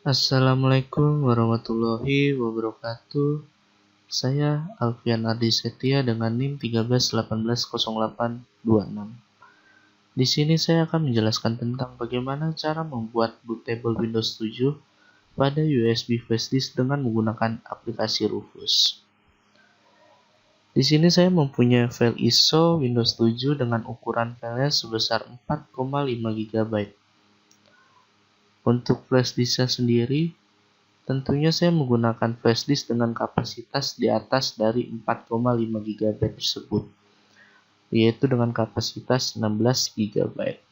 Assalamualaikum warahmatullahi wabarakatuh. Saya Alfian Ardi Setia dengan NIM 13180826. Di sini saya akan menjelaskan tentang bagaimana cara membuat bootable Windows 7 pada USB flash disk dengan menggunakan aplikasi Rufus. Di sini saya mempunyai file ISO Windows 7 dengan ukuran filenya sebesar 4,5 GB. Untuk flash disknya sendiri, tentunya saya menggunakan flash disk dengan kapasitas di atas dari 4,5 GB tersebut, yaitu dengan kapasitas 16 GB.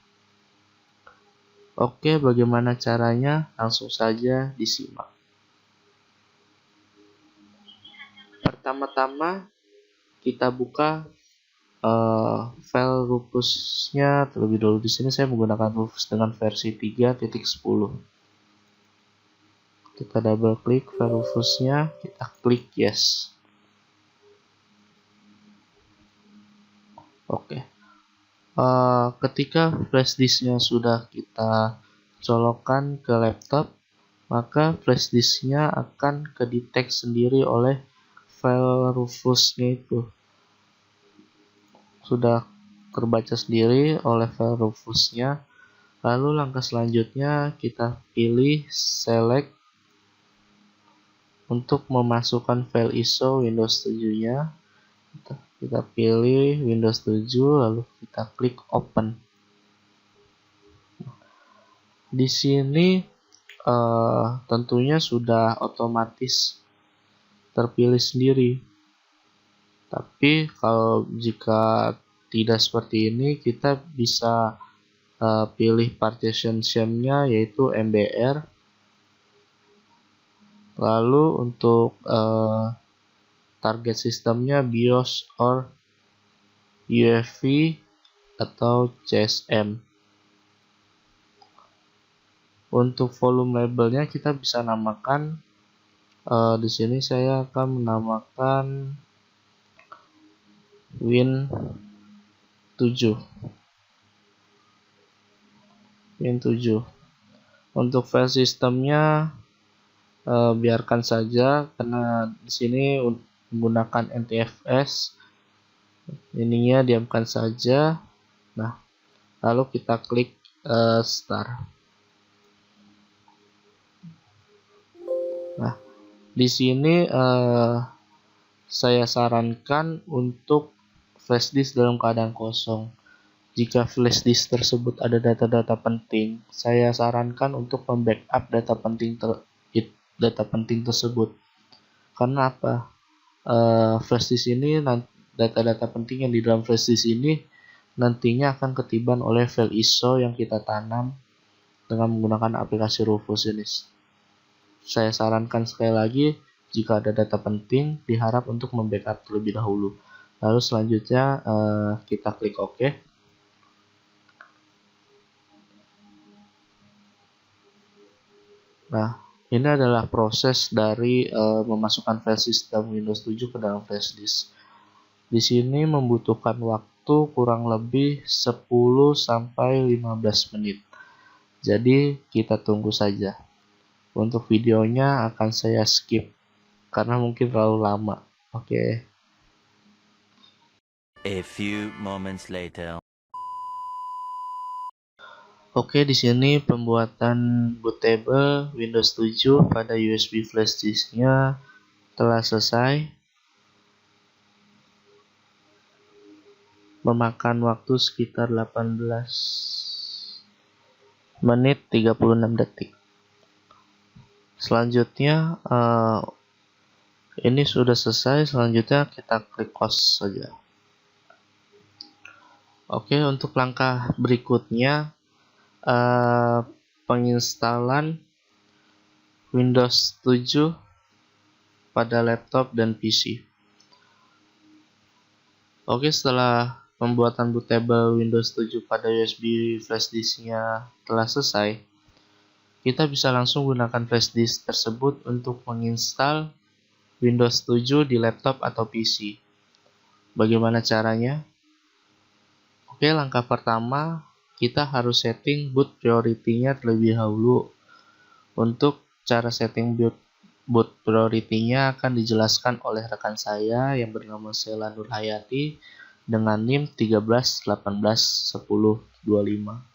Oke, bagaimana caranya? Langsung saja disimak. Pertama-tama kita buka file Rufusnya terlebih dahulu. Di sini saya menggunakan Rufus dengan versi 3.10. Kita double klik file Rufusnya, kita klik yes. Oke. Ketika flash disknya sudah kita colokkan ke laptop, maka flash disknya akan kedetek sendiri oleh file Rufusnya itu. Sudah terbaca sendiri oleh file Rufusnya. Lalu langkah selanjutnya kita pilih select untuk memasukkan file ISO Windows 7-nya. Kita pilih Windows 7, lalu kita klik open. Di sini tentunya sudah otomatis terpilih sendiri. Tapi kalau jika tidak seperti ini, kita bisa pilih partition shame-nya yaitu MBR. Lalu untuk target sistemnya BIOS or UEFI atau CSM. Untuk volume labelnya kita bisa namakan, di sini saya akan menamakan Win7. Untuk file sistemnya biarkan saja karena di sini menggunakan NTFS. Ininya diamkan saja. Nah, lalu kita klik start. Nah, di sini saya sarankan untuk flash disk dalam keadaan kosong. Jika flash disk tersebut ada data-data penting, saya sarankan untuk membackup data penting tersebut. Karena apa? Flash disk ini, data-data penting yang di dalam flash disk ini nantinya akan ketiban oleh file ISO yang kita tanam dengan menggunakan aplikasi Rufus ini. Saya sarankan sekali lagi, jika ada data penting, diharap untuk membackup terlebih dahulu. Lalu selanjutnya kita klik OK. Nah, ini adalah proses dari memasukkan file sistem Windows 7 ke dalam flash disk. Di sini membutuhkan waktu kurang lebih 10-15 menit. Jadi kita tunggu saja. Untuk videonya akan saya skip karena mungkin terlalu lama. Oke. A few moments later. Oke, di sini pembuatan bootable Windows 7 pada USB flash disk-nya telah selesai. Memakan waktu sekitar 18 menit 36 detik. Selanjutnya ini sudah selesai. Selanjutnya kita klik close saja. Oke, untuk langkah berikutnya penginstalan Windows 7 pada laptop dan PC. Oke, setelah pembuatan bootable Windows 7 pada USB flash disk-nya telah selesai, kita bisa langsung gunakan flash disk tersebut untuk menginstal Windows 7 di laptop atau PC. Bagaimana caranya? Oke, langkah pertama kita harus setting boot priority-nya terlebih dahulu. Untuk cara setting boot priority-nya akan dijelaskan oleh rekan saya yang bernama Sheila Nurhayati dengan NIM 13 18 10 25.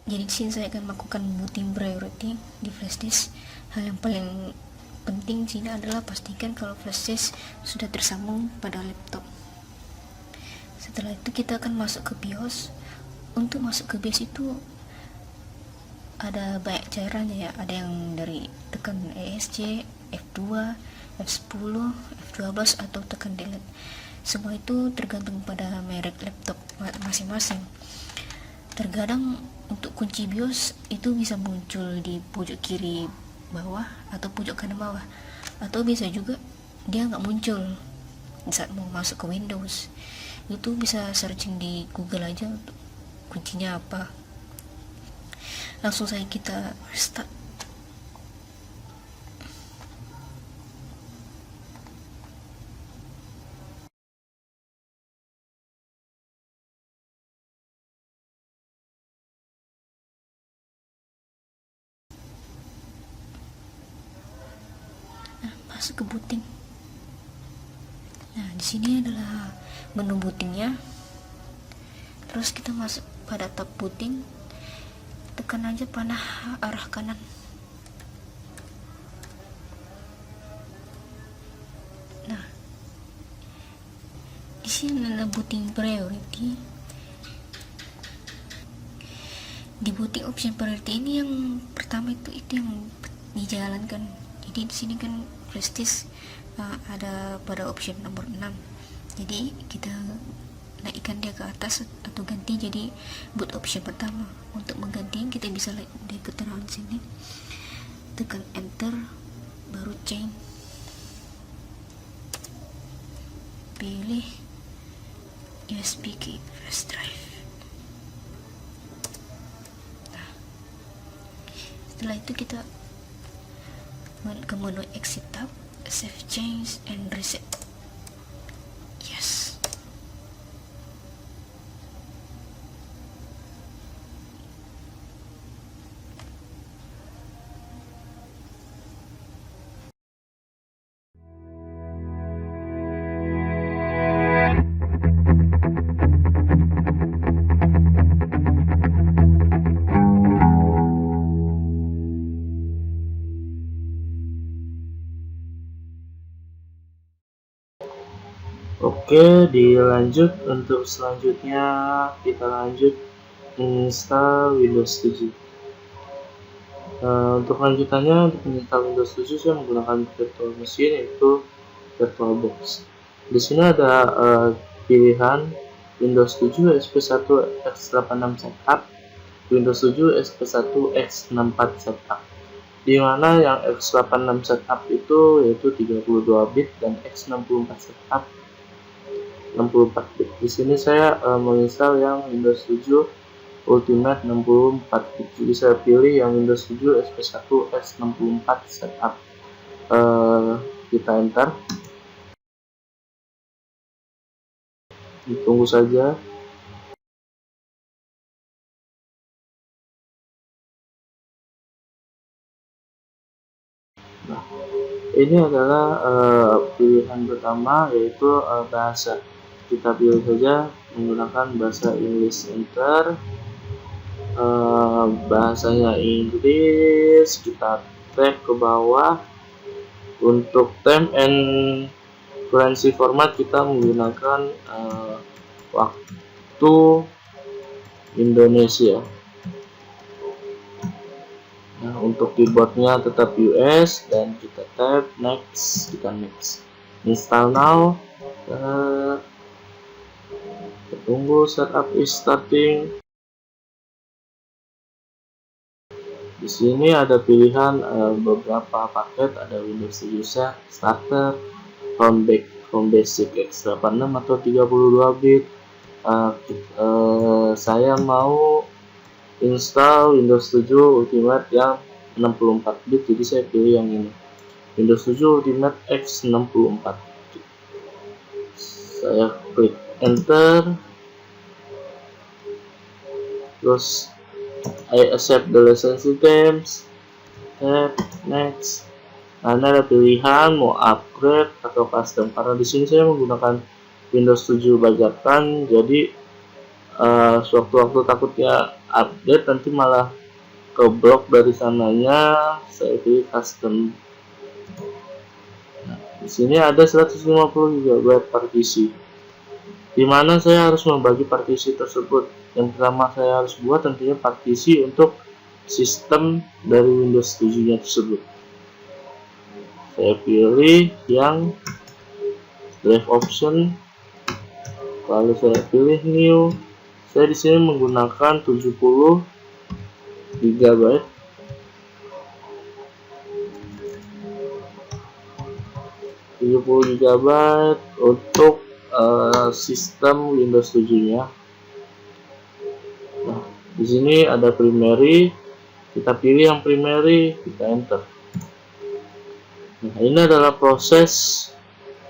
Jadi di sini saya akan melakukan booting priority di flash disk. Hal yang paling penting di sini adalah pastikan kalau flash disk sudah tersambung pada laptop. Setelah itu kita akan masuk ke BIOS. Untuk masuk ke BIOS itu ada banyak caranya ya. Ada yang dari tekan ESC, F2, F10, F12 atau tekan delete. Semua itu tergantung pada merek laptop masing-masing. Terkadang untuk kunci BIOS itu bisa muncul di pojok kiri bawah atau pojok kanan bawah, atau bisa juga dia nggak muncul saat mau masuk ke Windows. Itu bisa searching di Google aja untuk kuncinya apa. Langsung saja kita restart. Masuk ke booting. Nah, di sini adalah menu bootingnya. Terus kita masuk pada tab booting, tekan aja panah arah kanan. Nah, di sini adalah booting priority. Di booting option priority ini yang pertama itu yang dijalankan. Jadi di sini kan flash disk ada pada option nomor 6. Jadi kita naikkan dia ke atas atau ganti jadi boot option pertama. Untuk mengganti kita bisa lihat di keterangan sini, tekan enter, baru change, pilih USB key flash drive. Nah, setelah itu kita ke menu exit tab, save change and reset. Yes. Oke, dilanjut. Untuk selanjutnya kita lanjut install Windows 7. Untuk lanjutannya, untuk menginstal Windows 7 saya menggunakan virtual machine, yaitu VirtualBox. Di sini ada pilihan Windows 7 SP1 x86 setup, Windows 7 SP1 x64 setup. Di mana yang x86 setup itu yaitu 32 bit dan x64 setup 64 bit. Di sini saya menginstal yang Windows 7 Ultimate 64 bit. Jadi saya pilih yang Windows 7 SP1 x64 setup. Kita enter. Ditunggu saja. Nah, ini adalah pilihan pertama, yaitu bahasa. Kita pilih saja menggunakan bahasa Inggris, enter. Bahasanya Inggris, kita tab ke bawah. Untuk time and currency format kita menggunakan waktu Indonesia. Nah, untuk keyboardnya tetap US dan kita tab next, kita next. Install now. Tunggu setup is starting. Di sini ada pilihan beberapa paket, ada Windows 7 Starter, Home Basic x86 atau 32 bit. Saya mau install Windows 7 Ultimate yang 64 bit, jadi saya pilih yang ini, Windows 7 Ultimate X64. Saya klik enter, terus I accept the license terms, tap next. Nah, ini ada pilihan mau upgrade atau custom. Karena di sini saya menggunakan Windows 7 bajakan, jadi sewaktu-waktu takutnya update nanti malah keblok dari sananya, saya pilih custom. Nah, di sini ada 150 GB partisi, dimana saya harus membagi partisi tersebut. Yang pertama saya harus buat tentunya partisi untuk sistem dari Windows 7 nya tersebut. Saya pilih yang drive option, lalu saya pilih new. Saya di sini menggunakan 70 GB. Untuk sistem Windows 7-nya. Nah, di sini ada primary, kita pilih yang primary, kita enter. Nah, ini adalah proses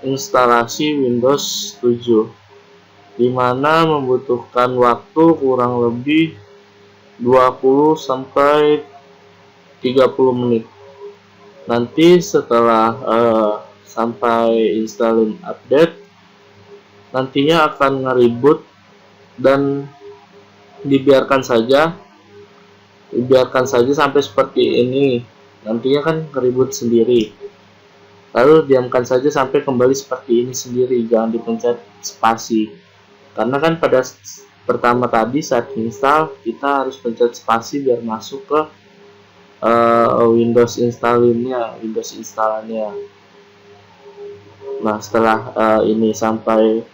instalasi Windows 7, dimana membutuhkan waktu kurang lebih 20 sampai 30 menit. Nanti setelah sampai installing update, nantinya akan nge-reboot dan dibiarkan saja sampai seperti ini. Nantinya kan nge-reboot sendiri, lalu diamkan saja sampai kembali seperti ini sendiri, jangan dipencet spasi. Karena kan pada pertama tadi saat install kita harus pencet spasi biar masuk ke Windows installannya. Nah, setelah ini sampai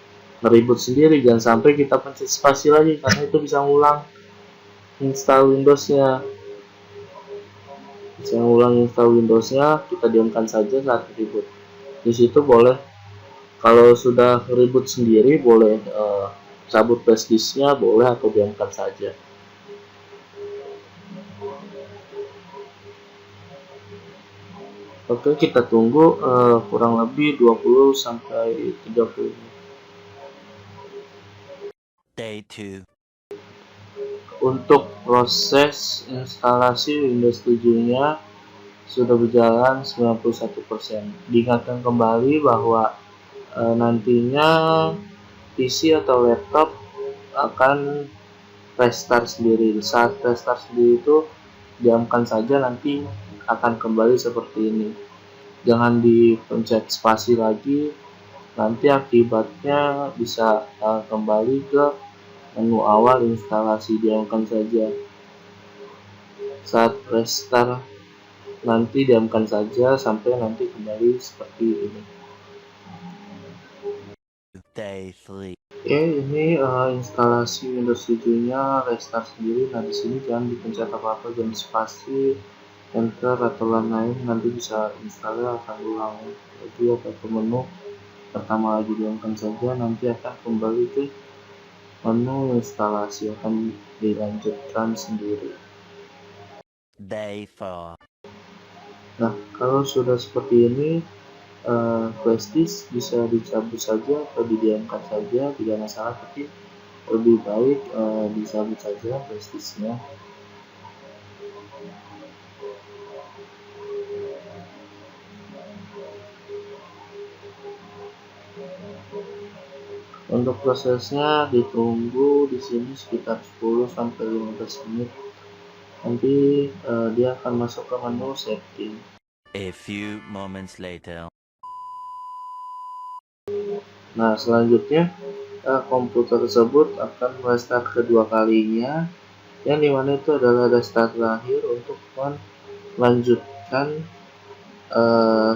nge-reboot sendiri, jangan sampai kita pencet spasi lagi, karena itu bisa ngulang install Windowsnya. Kita diamkan saja saat reboot. Di situ boleh, kalau sudah reboot sendiri, boleh cabut flash disknya, boleh, atau diamkan saja. Oke, kita tunggu kurang lebih 20 sampai 30 menit. Day 2. Untuk proses instalasi Windows 7-nya sudah berjalan 91%. Diingatkan kembali bahwa nantinya PC atau laptop akan restart sendiri. Saat restart sendiri itu diamkan saja, nanti akan kembali seperti ini. Jangan dipencet spasi lagi, nanti akibatnya bisa kembali ke menu awal instalasi. Diamkan saja. Saat restart nanti diamkan saja sampai nanti kembali seperti ini. Day 3. Oke, ini instalasi Windows 7-nya restart sendiri. Nah, di sini jangan dipencet apa-apa, jangan spasi, enter atau lain-lain, nanti bisa installnya akan ulang lagi atau ke menu pertama lagi. Diamkan saja, nanti akan kembali ke menu instalasi, akan dilanjutkan sendiri. Day 4. Nah, kalau sudah seperti ini, flash disk bisa dicabut saja atau didiamkan saja, tidak masalah, tapi lebih baik dicabut saja flash disknya. Untuk prosesnya ditunggu di sini sekitar 10 sampai 15 menit. Nanti dia akan masuk ke menu setting. A few moments later. Nah, selanjutnya komputer tersebut akan restart kedua kalinya, yang dimana itu adalah restart terakhir untuk melanjutkan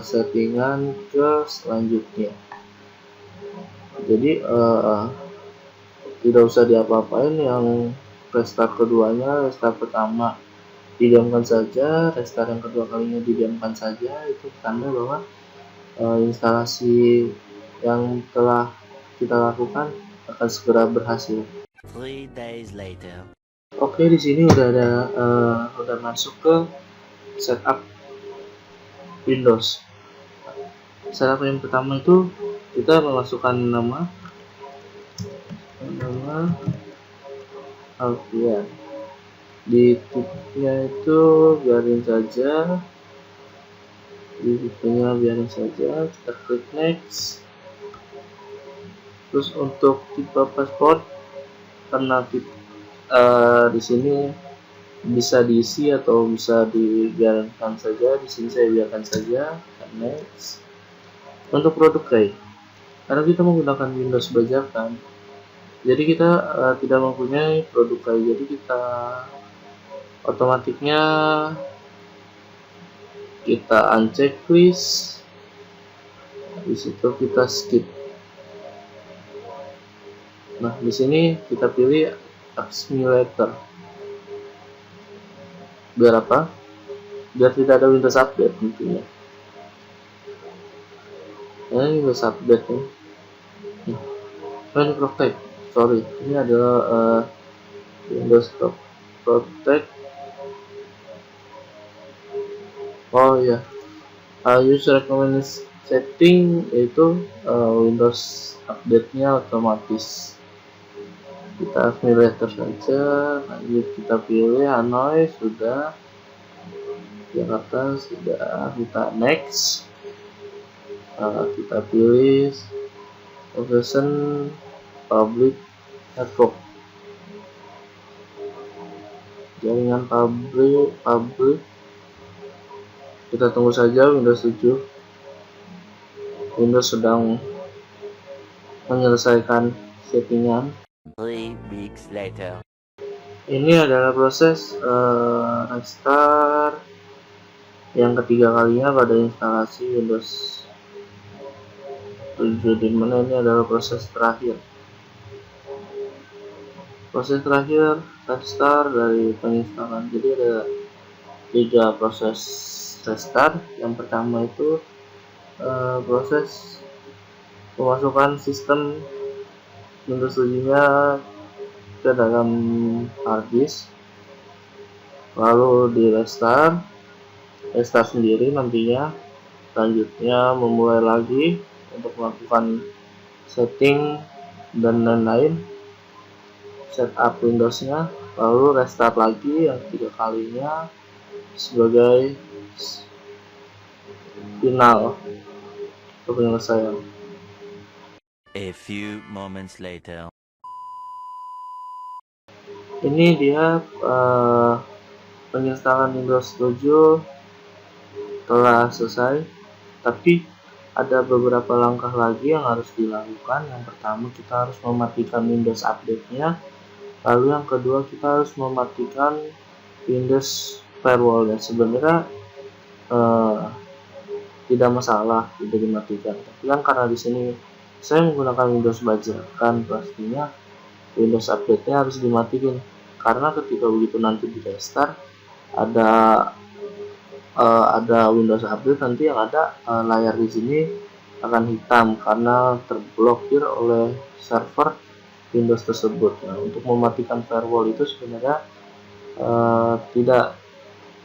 settingan ke selanjutnya. Jadi tidak usah diapa-apain. Yang restart keduanya, restart pertama didiamkan saja, restart yang kedua kalinya didiamkan saja. Itu tanda bahwa instalasi yang telah kita lakukan akan segera berhasil. 3 days later. Oke, di sini udah masuk ke setup Windows. Setup yang pertama itu kita memasukkan nama Alfian. Di tipnya itu biarin saja, kita klik next. Terus untuk tipe password, karena di sini bisa diisi atau bisa dibiarkan saja. Di sini saya biarkan saja, next. Untuk produk key, karena kita menggunakan Windows bajakan, jadi kita tidak mempunyai produk key, jadi kita otomatiknya kita uncheck list, di situ kita skip. Nah, di sini kita pilih Accumulator. Biar apa? Biar tidak ada Windows Update tentunya. Ini Windows Update nih. Ini Protect. Sorry, ini adalah Windows Protect. Oh ya, user recommended setting itu Windows update-nya otomatis. Kita Accumulator saja, lanjut kita pilih Hanoi sudah, Jakarta sudah, kita next. Kita pilih Location Public Network, jaringan public. Kita tunggu saja Windows 7. Windows sedang menyelesaikan settingan. 3 weeks later. Ini adalah proses restart yang ketiga kalinya pada instalasi Windows 7, dimana ini adalah proses terakhir. Proses terakhir restart dari penginstalan. Jadi ada 3 proses restart. Yang pertama itu proses pemasukan sistem Windows 7-nya ke dalam hard disk, lalu di restart sendiri nantinya. Selanjutnya memulai lagi untuk melakukan setting dan lain-lain, setup Windows-nya, lalu restart lagi yang 3 kalinya sebagai final atau penyelesaian. A few moments later. Ini dia penginstalan Windows 7 telah selesai, tapi ada beberapa langkah lagi yang harus dilakukan. Yang pertama, kita harus mematikan Windows update-nya, lalu yang kedua kita harus mematikan Windows firewall-nya. Sebenarnya tidak masalah tidak dimatikan, tapi kan karena di sini saya menggunakan Windows bajakan, pastinya Windows update-nya harus dimatikan, karena ketika begitu nanti di restart ada Windows update, nanti yang ada layar di sini akan hitam karena terblokir oleh server Windows tersebut. Nah, untuk mematikan firewall itu sebenarnya tidak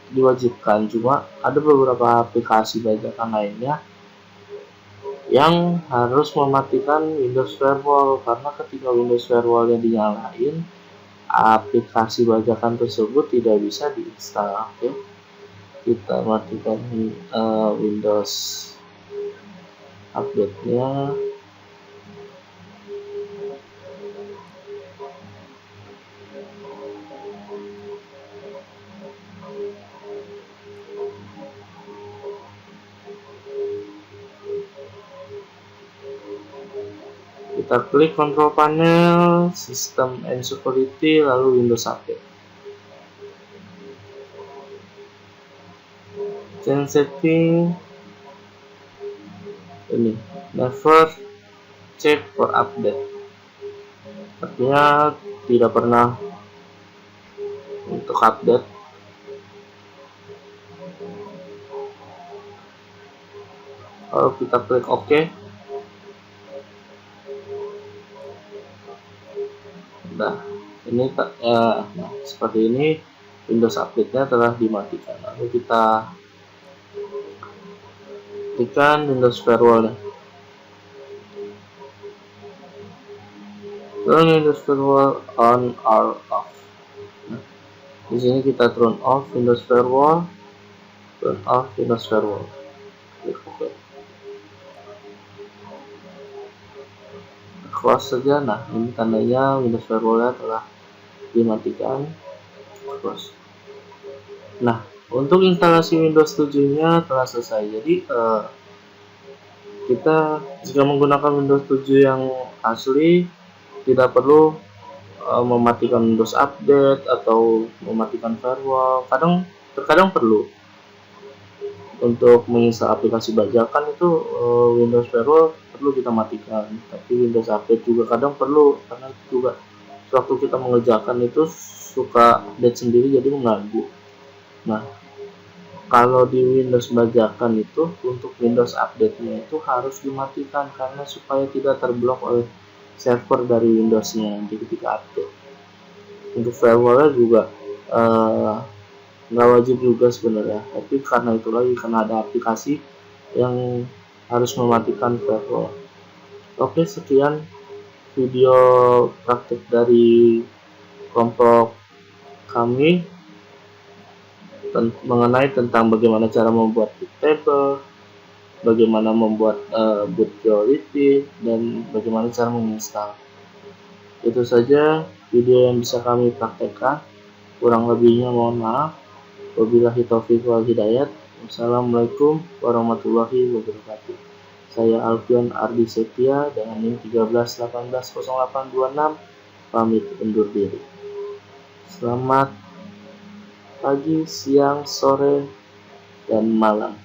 diwajibkan, cuma ada beberapa aplikasi bajakan lainnya yang harus mematikan Windows firewall, karena ketika Windows firewall-nya dinyalain, aplikasi bajakan tersebut tidak bisa diinstal. Oke, kita matikan Windows update-nya. Kita klik control panel, system and security, lalu Windows update. Change setting, ini never check for update, artinya tidak pernah untuk update. Lalu kita klik OK. Nah, ini nah seperti ini Windows update-nya telah dimatikan. Lalu kita tekan Windows Firewall. Turn Windows Firewall on or off. Nah, di sini kita turn off Windows Firewall, turn off Windows Firewall. Klik OK. Close saja. Nah, ini tandanya Windows Firewall-nya telah dimatikan. Close. Nah, untuk instalasi Windows 7-nya telah selesai. Jadi kita jika menggunakan Windows 7 yang asli tidak perlu mematikan Windows Update atau mematikan firewall. Terkadang perlu untuk menginstal aplikasi bajakan itu Windows Firewall perlu kita matikan, tapi Windows Update juga kadang perlu, karena itu juga waktu kita mengerjakan itu suka update sendiri jadi mengganggu. Nah, kalau di Windows bajakan itu untuk Windows Update-nya itu harus dimatikan karena supaya tidak terblok oleh server dari Windows-nya nanti ketika update. Untuk firewall-nya juga nggak wajib juga sebenarnya, tapi karena itu lagi karena ada aplikasi yang harus mematikan firewall. Oke, sekian video praktik dari kelompok kami mengenai tentang bagaimana cara membuat boot table, bagaimana membuat boot priority, dan bagaimana cara menginstal. Itu saja video yang bisa kami praktekkan. Kurang lebihnya mohon maaf. Wabillahi taufiq wal hidayat. Wassalamualaikum warahmatullahi wabarakatuh. Saya Alfian Ardi Setia dengan NIM 13180826 pamit undur diri. Selamat pagi, siang, sore, dan malam.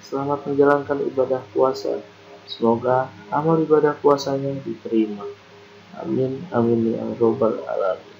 Selamat menjalankan ibadah puasa. Semoga amal ibadah puasanya diterima. Amin amin ya robbal alamin.